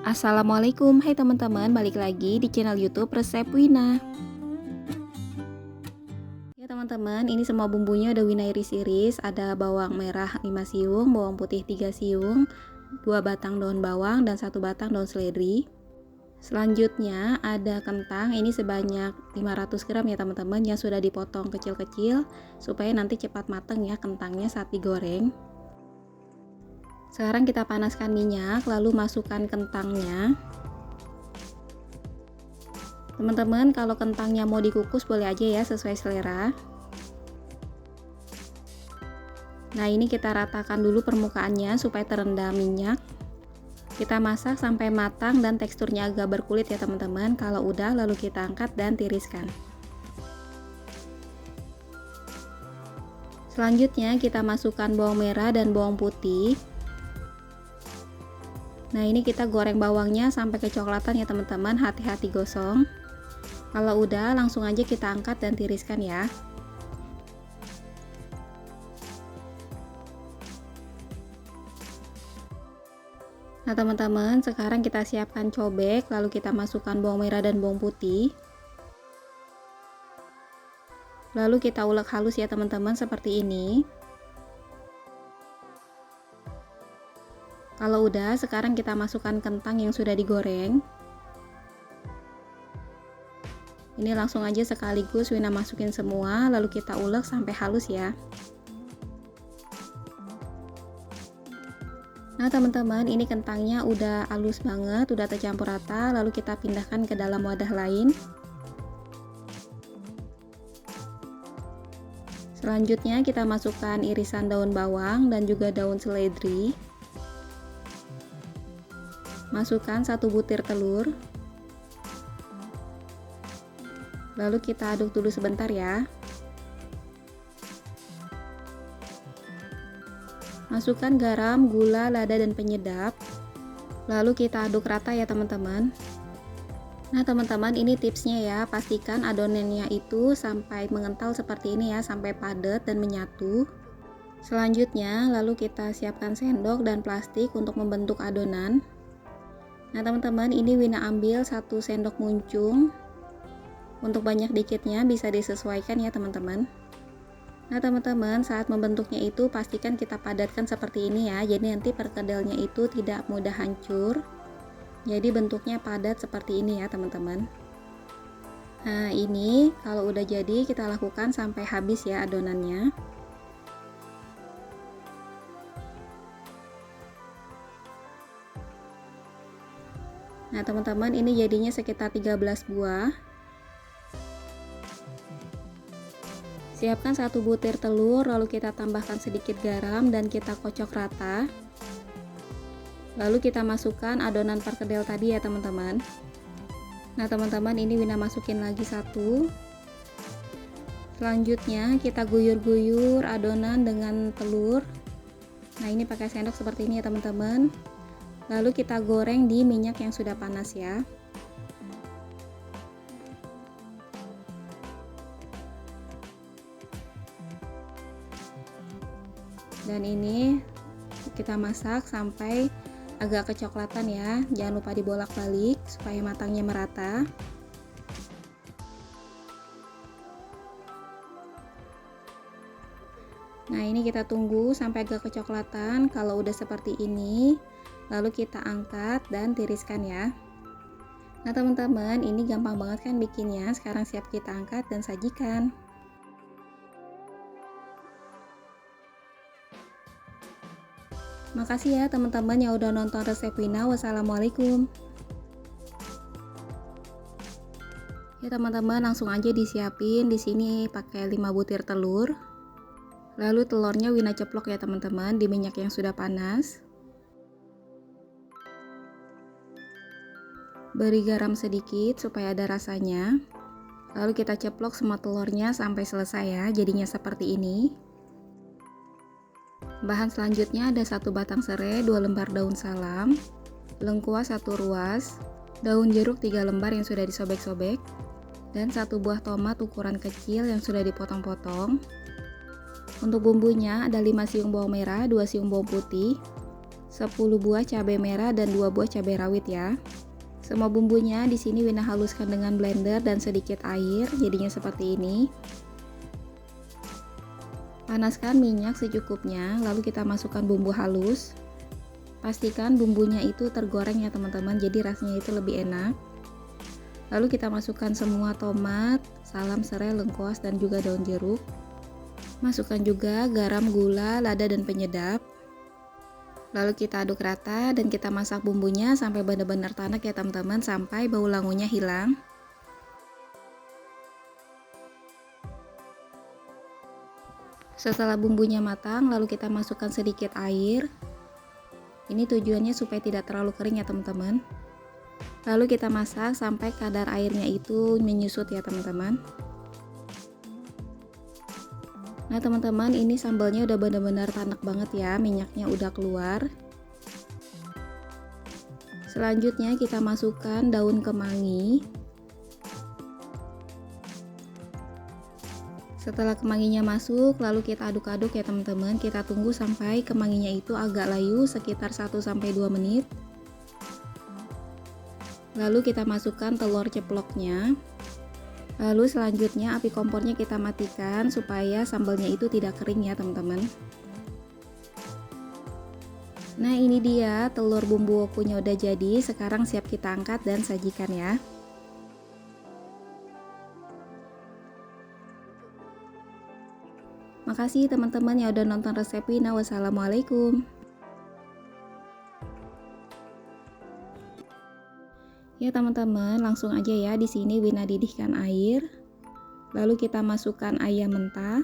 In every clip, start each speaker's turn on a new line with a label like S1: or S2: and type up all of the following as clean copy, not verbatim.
S1: Assalamualaikum, hai teman-teman, balik lagi di channel YouTube Resep Wina. Ya teman-teman, ini semua bumbunya udah Wina iris-iris. Ada bawang merah 5 siung, bawang putih 3 siung, 2 batang daun bawang dan 1 batang daun seledri. Selanjutnya ada kentang, ini sebanyak 500 gram ya teman-teman, yang sudah dipotong kecil-kecil supaya nanti cepat mateng ya kentangnya saat digoreng. Sekarang kita panaskan minyak, lalu masukkan kentangnya. Teman-teman, kalau kentangnya mau dikukus boleh aja ya, sesuai selera. Nah, ini kita ratakan dulu permukaannya supaya terendam minyak. Kita masak sampai matang dan teksturnya agak berkulit ya teman-teman. Kalau udah, lalu kita angkat dan tiriskan. Selanjutnya kita masukkan bawang merah dan bawang putih. Nah, ini kita goreng bawangnya sampai kecoklatan ya teman-teman, hati-hati gosong. Kalau udah, langsung aja kita angkat dan tiriskan ya. Nah teman-teman, sekarang kita siapkan cobek, lalu kita masukkan bawang merah dan bawang putih. Lalu kita ulek halus ya teman-teman, seperti ini. Kalau udah, sekarang kita masukkan kentang yang sudah digoreng. Ini langsung aja sekaligus Wina masukin semua, lalu kita ulek sampai halus ya. Nah teman-teman, ini kentangnya udah halus banget, udah tercampur rata, lalu kita pindahkan ke dalam wadah lain. Selanjutnya kita masukkan irisan daun bawang dan juga daun seledri. Masukkan 1 butir telur. Lalu kita aduk dulu sebentar ya. Masukkan garam, gula, lada, dan penyedap. Lalu kita aduk rata ya teman-teman. Nah teman-teman, ini tipsnya ya, pastikan adonannya itu sampai mengental seperti ini ya, sampai padat dan menyatu. Selanjutnya, lalu kita siapkan sendok dan plastik untuk membentuk adonan. Nah teman-teman, ini Wina ambil 1 sendok muncung. Untuk banyak dikitnya bisa disesuaikan ya teman-teman. Nah teman-teman, saat membentuknya itu pastikan kita padatkan seperti ini ya, jadi nanti perkedelnya itu tidak mudah hancur. Jadi bentuknya padat seperti ini ya teman-teman. Nah ini kalau udah jadi kita lakukan sampai habis ya adonannya. Nah teman-teman, ini jadinya sekitar 13 buah. Siapkan 1 butir telur, lalu kita tambahkan sedikit garam dan kita kocok rata. Lalu kita masukkan adonan perkedel tadi ya teman-teman. Nah teman-teman, ini Wina masukin lagi 1. Selanjutnya kita guyur-guyur adonan dengan telur. Nah ini pakai sendok seperti ini ya teman-teman. Lalu kita goreng di minyak yang sudah panas ya. Dan ini kita masak sampai agak kecoklatan ya, jangan lupa dibolak-balik supaya matangnya merata. Nah ini kita tunggu sampai agak kecoklatan. Kalau udah seperti ini, lalu kita angkat dan tiriskan ya. Nah teman-teman, ini gampang banget kan bikinnya. Sekarang siap kita angkat dan sajikan. Makasih ya teman-teman yang udah nonton resep Wina. Wassalamualaikum. Ya teman-teman, langsung aja disiapin. Di sini pakai 5 butir telur. Lalu telurnya Wina ceplok ya teman-teman di minyak yang sudah panas. Beri garam sedikit supaya ada rasanya. Lalu kita ceplok semua telurnya sampai selesai ya, jadinya seperti ini. Bahan selanjutnya ada 1 batang serai, 2 lembar daun salam, lengkuas 1 ruas, daun jeruk 3 lembar yang sudah disobek-sobek, dan 1 buah tomat ukuran kecil yang sudah dipotong-potong. Untuk bumbunya ada 5 siung bawang merah, 2 siung bawang putih, 10 buah cabai merah dan 2 buah cabai rawit ya. Semua bumbunya di sini Wina haluskan dengan blender dan sedikit air, jadinya seperti ini. Panaskan minyak secukupnya, lalu kita masukkan bumbu halus. Pastikan bumbunya itu tergoreng ya teman-teman, jadi rasanya itu lebih enak. Lalu kita masukkan semua tomat, salam serai, lengkuas, dan juga daun jeruk. Masukkan juga garam, gula, lada, dan penyedap. Lalu kita aduk rata dan kita masak bumbunya sampai benar-benar tanak ya teman-teman, sampai bau langunya hilang. Setelah bumbunya matang, lalu kita masukkan sedikit air. Ini tujuannya supaya tidak terlalu kering ya teman-teman. Lalu kita masak sampai kadar airnya itu menyusut ya teman-teman. Nah teman-teman, ini sambalnya udah benar-benar tanak banget ya, minyaknya udah keluar. Selanjutnya kita masukkan daun kemangi. Setelah kemanginya masuk, lalu kita aduk-aduk ya teman-teman. Kita tunggu sampai kemanginya itu agak layu sekitar 1-2 menit. Lalu kita masukkan telur ceploknya. Lalu selanjutnya api kompornya kita matikan supaya sambalnya itu tidak kering ya teman-teman. Nah ini dia telur bumbu wokunya udah jadi. Sekarang siap kita angkat dan sajikan ya. Makasih teman-teman yang udah nonton resep Wina. Wassalamualaikum. Ya teman-teman, langsung aja ya, di sini Wina didihkan air. Lalu kita masukkan ayam mentah.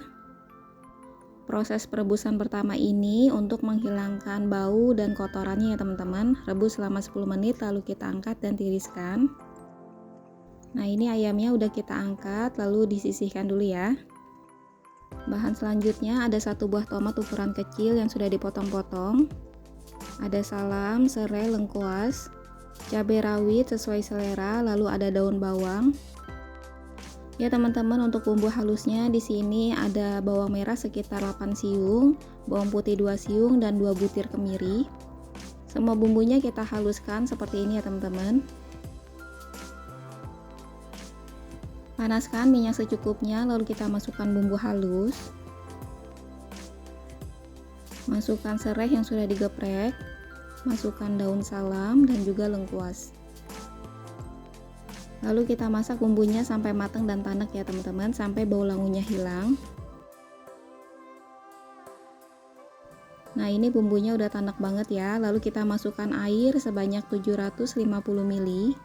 S1: Proses perebusan pertama ini untuk menghilangkan bau dan kotorannya ya teman-teman. Rebus selama 10 menit lalu kita angkat dan tiriskan. Nah, ini ayamnya udah kita angkat lalu disisihkan dulu ya. Bahan selanjutnya ada 1 buah tomat ukuran kecil yang sudah dipotong-potong. Ada salam, serai, lengkuas, cabai rawit sesuai selera, lalu ada daun bawang. Ya teman-teman, untuk bumbu halusnya di sini ada bawang merah sekitar 8 siung, bawang putih 2 siung, dan 2 butir kemiri. Semua bumbunya kita haluskan seperti ini ya teman-teman. Panaskan minyak secukupnya, lalu kita masukkan bumbu halus. Masukkan serai yang sudah digeprek. Masukkan daun salam dan juga lengkuas. Lalu kita masak bumbunya sampai matang dan tanak ya teman-teman, sampai bau langunya hilang. Nah ini bumbunya udah tanak banget ya. Lalu kita masukkan air sebanyak 750 ml.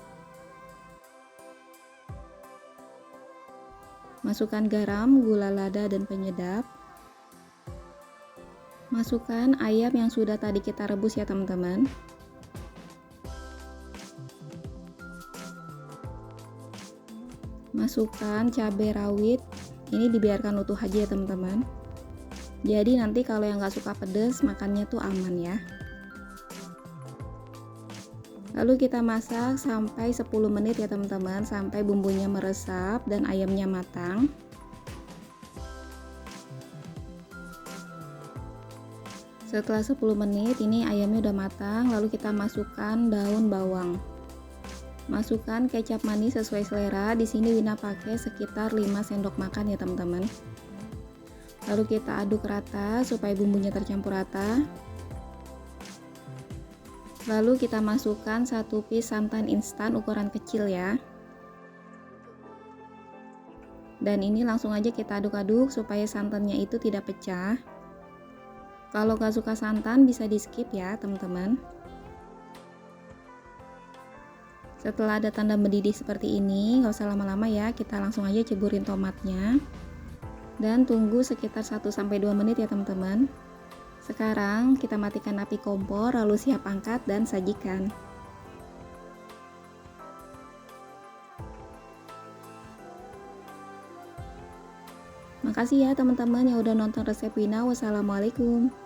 S1: Masukkan garam, gula, lada, dan penyedap. Masukkan ayam yang sudah tadi kita rebus ya teman-teman. Masukkan cabai rawit. Ini dibiarkan utuh aja ya teman-teman. Jadi nanti kalau yang nggak suka pedas, makannya tuh aman ya. Lalu kita masak sampai 10 menit ya teman-teman, sampai bumbunya meresap dan ayamnya matang. Setelah 10 menit ini ayamnya udah matang, lalu kita masukkan daun bawang. Masukkan kecap manis sesuai selera. Di sini Wina pakai sekitar 5 sendok makan ya teman-teman. Lalu kita aduk rata supaya bumbunya tercampur rata. Lalu kita masukkan 1 piece santan instan ukuran kecil ya. Dan ini langsung aja kita aduk-aduk supaya santannya itu tidak pecah. Kalau gak suka santan bisa di skip ya teman-teman. Setelah ada tanda mendidih seperti ini, gak usah lama-lama ya, kita langsung aja ceburin tomatnya. Dan tunggu sekitar 1-2 menit ya teman-teman. Sekarang kita matikan api kompor, lalu siap angkat dan sajikan. Makasih ya teman-teman yang udah nonton resep Wina. Wassalamualaikum.